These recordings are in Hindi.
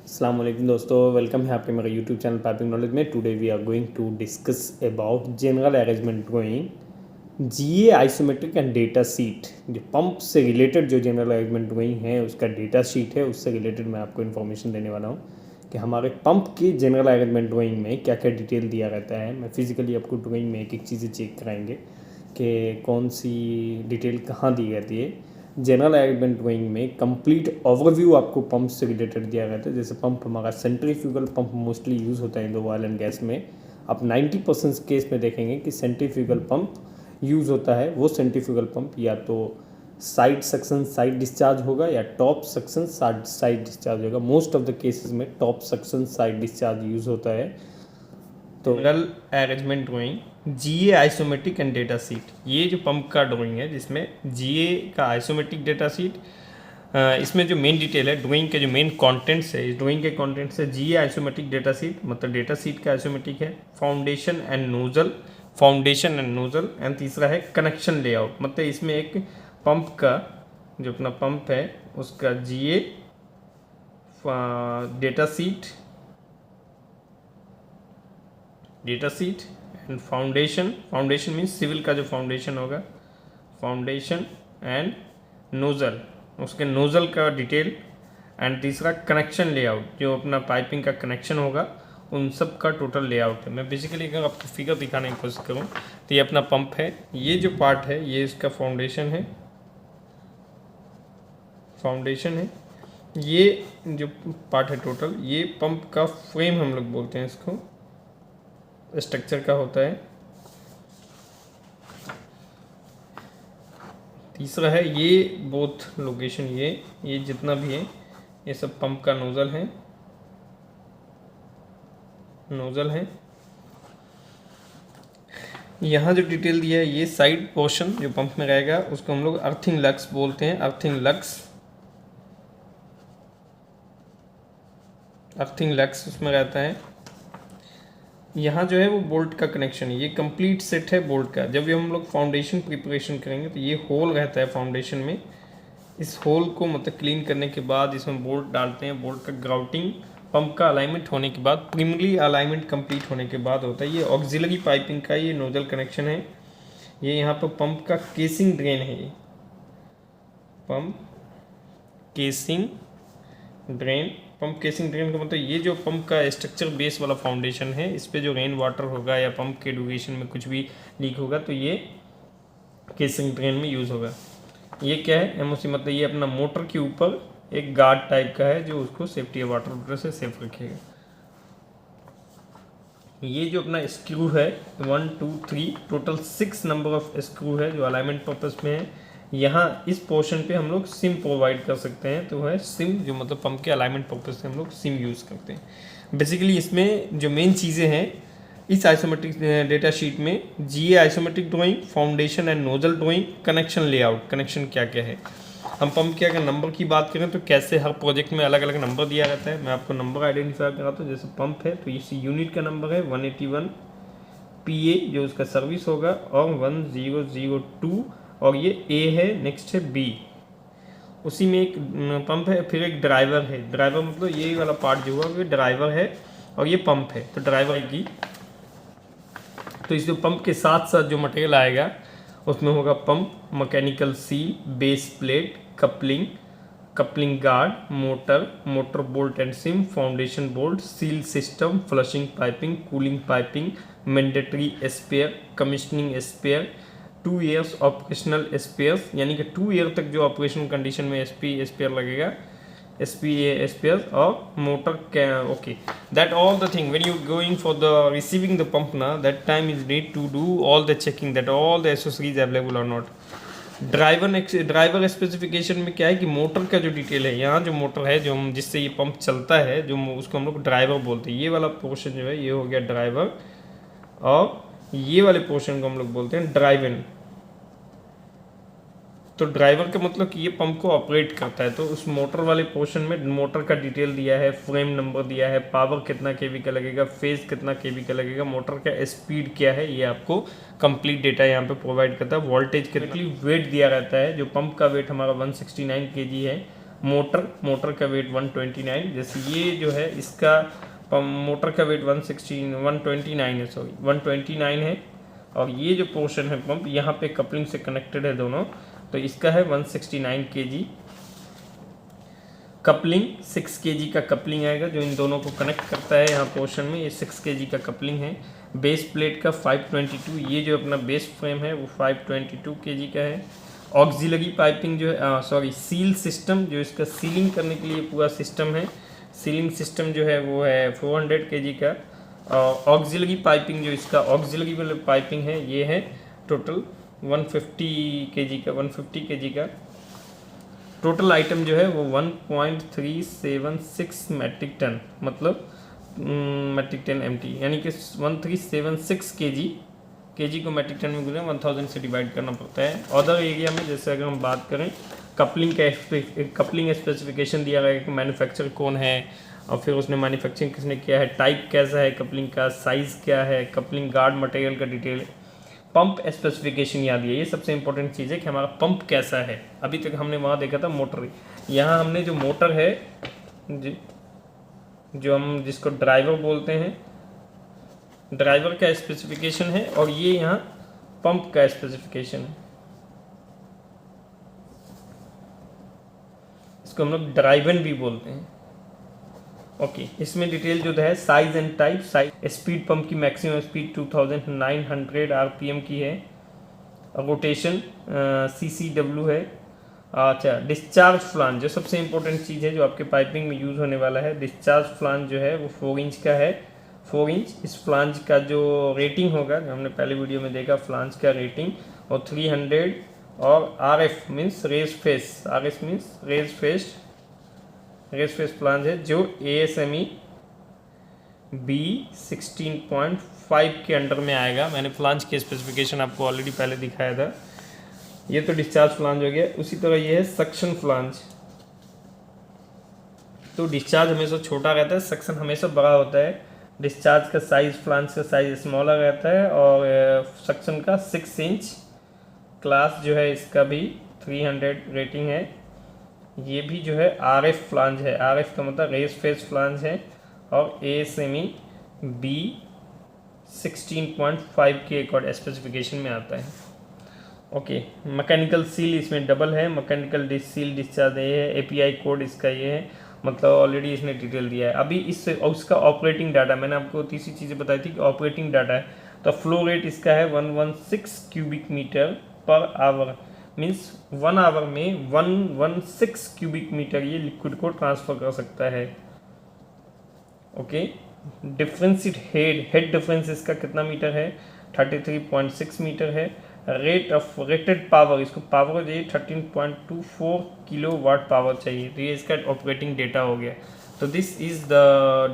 अस्सलाम वालेकुम दोस्तों, वेलकम है आपके मेरे यूट्यूब चैनल पाइपिंग नॉलेज में। Today we are going to discuss about general arrangement drawing, GA isometric and data sheet. जो पंप से रिलेटेड जो जनरल अरेंजमेंट ड्राइंग है उसका डेटा शीट है, उससे रिलेटेड मैं आपको इन्फॉर्मेशन देने वाला हूँ कि हमारे पंप की जनरल अरेंजमेंट ड्राइंग में क्या क्या डिटेल दिया रहता है। मैं फिजिकली आपको ड्राइंग में एक एक चीज़ें चेक कराएंगे कि कौन सी डिटेल कहाँ दी रहती है। जनरल अरेंजमेंट ड्राइंग में कंप्लीट ओवरव्यू आपको पंप से रिलेटेड दिया रहता है। जैसे पंप हमारा सेंट्रीफ्यूगल पंप मोस्टली यूज़ होता है इंडो ऑयल एंड गैस में। आप 90% केस में देखेंगे कि सेंट्रीफ्यूगल पंप यूज़ होता है। वो सेंट्रीफ्यूगल पंप या तो साइड सक्शन साइड डिस्चार्ज होगा या टॉप सक्शन साइड डिस्चार्ज होगा। मोस्ट ऑफ द केसेस में top suction side discharge use होता है। तो general arrangement drawing, GA isometric and data sheet, ये जो पंप का ड्राइंग है जिसमें जीए का आइसोमेट्रिक डेटा शीट, इसमें जो मेन डिटेल है ड्राइंग के जो मेन कंटेंट्स है, इस ड्राइंग के कंटेंट्स है जीए आइसोमेट्रिक डेटा शीट, मतलब डेटा शीट का आइसोमेट्रिक है। फाउंडेशन एंड नोजल एंड तीसरा है कनेक्शन लेआउट, मतलब इसमें एक पंप का जो अपना पंप है उसका GA data sheet and foundation means civil का जो फाउंडेशन होगा, फाउंडेशन एंड नोज़ल, उसके नोज़ल का डिटेल, एंड तीसरा कनेक्शन लेआउट, जो अपना पाइपिंग का कनेक्शन होगा उन सब का टोटल लेआउट है। मैं बेसिकली अगर आपको फिगर दिखाने की कोशिश करूँ तो ये अपना पंप है, ये जो पार्ट है ये इसका फाउंडेशन है, ये जो पार्ट है टोटल, ये पंप का फ्रेम हम लोग बोलते हैं, इसको स्ट्रक्चर का होता है। तीसरा है ये बोथ लोकेशन, ये जितना भी है ये सब पंप का नोज़ल है। यहाँ जो डिटेल दिया है ये साइड पोर्शन जो पंप में रहेगा उसको हम लोग अर्थिंग लग्स बोलते हैं। अर्थिंग लग्स उसमें रहता है। यहाँ जो है वो बोल्ट का कनेक्शन है, ये कंप्लीट सेट है बोल्ट का। जब भी हम लोग फाउंडेशन प्रिपरेशन करेंगे तो ये होल रहता है फाउंडेशन में, इस होल को मतलब क्लीन करने के बाद इसमें बोल्ट डालते हैं। बोल्ट का ग्राउटिंग पंप का अलाइनमेंट होने के बाद, प्राइमरी अलाइनमेंट कंप्लीट होने के बाद होता है। ये ऑक्सिलरी पाइपिंग का ये नोजल कनेक्शन है। ये यहाँ पर पंप का केसिंग ड्रेन है, ये पंप केसिंग ड्रेन का मतलब ये जो पंप का स्ट्रक्चर बेस वाला फाउंडेशन है, इस पे जो रेन वाटर होगा या पंप के ड्यूरेशन में कुछ भी लीक होगा तो ये केसिंग ड्रेन में यूज़ होगा। ये क्या है, एमओसी मतलब ये अपना मोटर के ऊपर एक गार्ड टाइप का है जो उसको सेफ्टी या वाटर से सेफ रखेगा। ये जो अपना स्क्रू है 1 2 3 टोटल 6 नंबर ऑफ स्क्रू है जो अलाइनमेंट पर्पस में है। यहाँ इस पोर्शन पे हम लोग सिम प्रोवाइड कर सकते हैं, तो है सिम, जो मतलब पंप के अलाइनमेंट पर्पस से हम लोग सिम यूज़ करते हैं। बेसिकली इसमें जो मेन चीज़ें हैं इस आइसोमेट्रिक डेटा शीट में, GA isometric drawing, foundation and nozzle drawing, connection layout, connection क्या क्या है। हम पंप के अगर नंबर की बात करें तो कैसे हर प्रोजेक्ट में अलग अलग नंबर दिया रहता है। मैं आपको नंबर आइडेंटिफाई कराता हूँ। जैसे पंप है तो इस यूनिट का नंबर है 181 PA जो उसका सर्विस होगा, और 1002, और ये A है, नेक्स्ट है B। उसी में एक पंप है, फिर एक ड्राइवर है। ड्राइवर मतलब ये वाला पार्ट जो हुआ ये ड्राइवर है और ये पंप है। तो ड्राइवर की, तो इस जो पंप के साथ साथ जो मटेरियल आएगा उसमें होगा pump, mechanical seal, base plate, coupling guard, motor bolt and shim, foundation bolt, seal system, flushing piping, cooling piping, mandatory spare, commissioning spare, 2 years operational spares, यानी कि 2 ईयर तक जो ऑपरेशन कंडीशन में स्पेयर लगेगा, स्पेयर, और motor okay, that all the thing when you going for the receiving the pump ना, that time is need to do all the checking that all the accessories available और नॉट। ड्राइवर स्पेसिफिकेशन में क्या है कि मोटर का जो डिटेल है, यहाँ जो मोटर है जो हम जिससे ये पंप चलता है, जो उसको हम लोग ड्राइवर बोलते हैं। ये वाला पोर्शन जो है ये हो गया ड्राइवर, और ये वाले पोर्शन को हम लोग बोलते हैं ड्राइवन। तो ड्राइवर का मतलब कि ये पंप को ऑपरेट करता है। तो उस मोटर वाले पोर्शन में मोटर का डिटेल दिया है, फ्रेम नंबर दिया है, पावर कितना केवी का लगेगा, फेज कितना केवी का लगेगा, मोटर का स्पीड क्या है, ये आपको कंप्लीट डेटा यहाँ पे प्रोवाइड करता है। वोल्टेज कितनी, वेट दिया रहता है। जो पंप का वेट हमारा 169 kg है, मोटर का वेट 129, जैसे ये जो है इसका मोटर का वेट 129 है, सॉरी 129 है, और ये जो पोर्शन है पंप यहाँ पे कपलिंग से कनेक्टेड है दोनों, तो इसका है 169 kg कपलिंग। 6 kg का कपलिंग आएगा जो इन दोनों को कनेक्ट करता है यहाँ पोर्शन में, ये 6 kg का कपलिंग है। बेस प्लेट का 522, ये जो अपना बेस फ्रेम है वो 522 kg का है। ऑक्सिलरी पाइपिंग जो है सॉरी सील सिस्टम, जो इसका सीलिंग करने के लिए पूरा सिस्टम है, सीलिंग सिस्टम जो है वो है 400 kg का। ऑक्सिलरी पाइपिंग जो इसका ऑक्सिलरी वाला पाइपिंग है ये है टोटल 150 kg का। टोटल आइटम जो है वो 1.376 मैट्रिक टन, मतलब मैट्रिक टन MT, यानी कि 1376 kg को मैट्रिक टन में गुना 1000 से डिवाइड करना पड़ता है। अदर एरिया में जैसे अगर हम बात करें कपलिंग स्पेसिफिकेशन दिया गया है कि मैन्युफैक्चर कौन है, और फिर उसने मैन्युफैक्चरिंग किसने किया है, टाइप कैसा है कपलिंग का, साइज़ क्या है, कपलिंग गार्ड मटेरियल का डिटेल, पंप स्पेसिफिकेशन याद है। ये सबसे इंपॉर्टेंट चीज़ है कि हमारा पंप कैसा है। अभी तक हमने वहाँ देखा था मोटर, यहाँ हमने जो मोटर है जो हम जिसको ड्राइवर बोलते हैं, ड्राइवर का स्पेसिफिकेशन है, और ये यहाँ पंप का स्पेसिफिकेशन है, इसको हम लोग ड्राइवन भी बोलते हैं। ओके, इसमें डिटेल जो है size and type, speed pump की मैक्सिमम स्पीड 2900 RPM की है, रोटेशन CCW है। अच्छा, डिस्चार्ज फ्लांज जो सबसे इंपॉर्टेंट चीज़ है जो आपके पाइपिंग में यूज़ होने वाला है, डिस्चार्ज फ्लांज जो है वो 4 इंच का है, 4 इंच। इस फ्लांज का जो रेटिंग होगा, जो हमने पहले वीडियो में देखा फ्लांज का रेटिंग, और 300, और RF means raise face, RF means raise face flange है जो ASME B16.5 के अंडर में आएगा। मैंने फ्लांज की स्पेसिफिकेशन आपको ऑलरेडी पहले दिखाया था। ये तो डिस्चार्ज फ्लांज हो गया। उसी तरह ये है सक्शन फ्लांज। तो डिस्चार्ज हमेशा छोटा रहता है, सक्शन हमेशा बड़ा होता है। डिस्चार्ज का साइज, फ्लांज का साइज स्मॉलर रहता है, और सक्शन का 6 इंच। क्लास जो है इसका भी 300 रेटिंग है। ये भी जो है RF फ्लांज है, RF का मतलब रेस फेस फ्लांज है, और ASME B16.5 के अकॉर्ड स्पेसिफिकेशन में आता है। ओके, मैकेनिकल सील इसमें डबल है, मैकेनिकल सील डिस्चार्ज ये है, API कोड इसका ये है, मतलब ऑलरेडी इसने डिटेल दिया है। अभी इससे उसका ऑपरेटिंग डाटा मैंने आपको तीसरी चीज़ें बताई थी कि ऑपरेटिंग डाटा है, तो फ्लो रेट इसका है 116 cubic metre per hour, means 1 hour में 116 क्यूबिक मीटर ये लिक्विड को ट्रांसफ़र कर सकता है। ओके, डिफरेंसिट हेड डिफरेंस इसका कितना मीटर है, 33.6 मीटर है। रेटेड पावर, इसको पावर चाहिए 13.24 किलो वाट पावर चाहिए, तो ये इसका ऑपरेटिंग डेटा हो गया। तो दिस इज़ द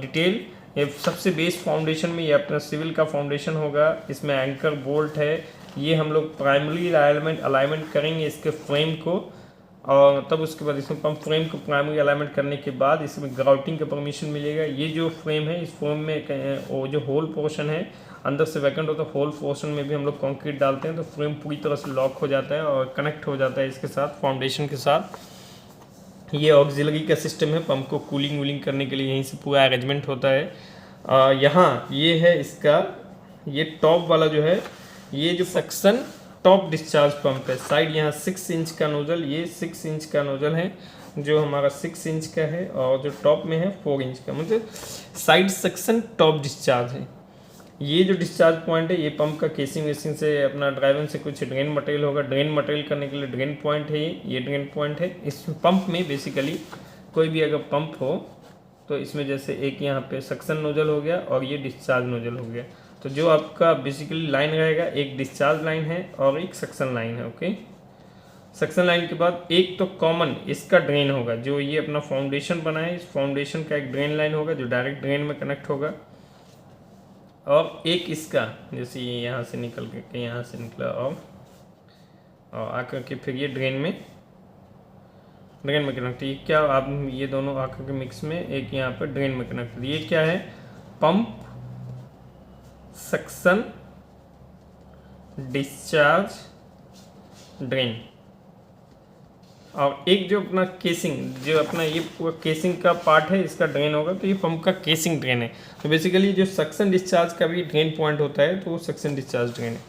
डिटेल। ये सबसे बेस फाउंडेशन में ये अपना सिविल का फाउंडेशन होगा, इसमें एंकर बोल्ट है, ये हम लोग प्राइमरी अलाइनमेंट करेंगे इसके फ्रेम को, और तब उसके बाद इसमें पंप फ्रेम को प्राइमरी अलाइनमेंट करने के बाद इसमें ग्राउटिंग का परमिशन मिलेगा। ये जो फ्रेम है, इस फ्रेम में वो जो होल पोर्शन है अंदर से वैकेंट होता है, होल पोर्शन में भी हम लोग कंक्रीट डालते हैं, तो फ्रेम पूरी तरह से लॉक हो जाता है और कनेक्ट हो जाता है इसके साथ, फाउंडेशन के साथ। ये ऑक्सिलरी का सिस्टम है, पंप को कूलिंग वूलिंग करने के लिए यहीं से पूरा अरेंजमेंट होता है। यहाँ ये है इसका, ये टॉप वाला जो है, ये जो सक्शन टॉप डिस्चार्ज पंप है, साइड यहाँ 6 इंच का नोजल, ये 6 इंच का नोजल है जो हमारा 6 इंच का है, और जो टॉप में है 4 इंच का, मतलब साइड सक्शन टॉप डिस्चार्ज है। ये जो डिस्चार्ज पॉइंट है, ये पंप का केसिंग वेसिंग से अपना ड्राइवर से कुछ ड्रेन मटेरियल होगा, ड्रेन मटेरियल करने के लिए ड्रेन पॉइंट है, ये ड्रेन पॉइंट है। इस पंप में बेसिकली कोई भी अगर पंप हो तो इसमें जैसे एक यहाँ पे सक्शन नोजल हो गया और ये डिस्चार्ज नोजल हो गया, तो जो आपका बेसिकली लाइन रहेगा, एक डिस्चार्ज लाइन है और एक सक्शन लाइन है। ओके, सक्शन लाइन के बाद एक तो कॉमन इसका ड्रेन होगा, जो ये अपना फाउंडेशन बना है, इस फाउंडेशन का एक ड्रेन लाइन होगा जो डायरेक्ट ड्रेन में कनेक्ट होगा, और एक इसका जैसे ये यहाँ से निकल के यहाँ से निकला और आकर के फिर ये ड्रेन में कनेक्ट, ये क्या आप ये दोनों आकर के मिक्स में एक यहाँ पर ड्रेन में कनेक्ट। ये क्या है, पंप सक्शन डिस्चार्ज ड्रेन। और एक जो अपना केसिंग, जो अपना ये पूरा केसिंग का पार्ट है, इसका ड्रेन होगा, तो ये पंप का केसिंग ड्रेन है। तो बेसिकली जो सक्शन डिस्चार्ज का भी ड्रेन पॉइंट होता है, तो वो सक्शन डिस्चार्ज ड्रेन है।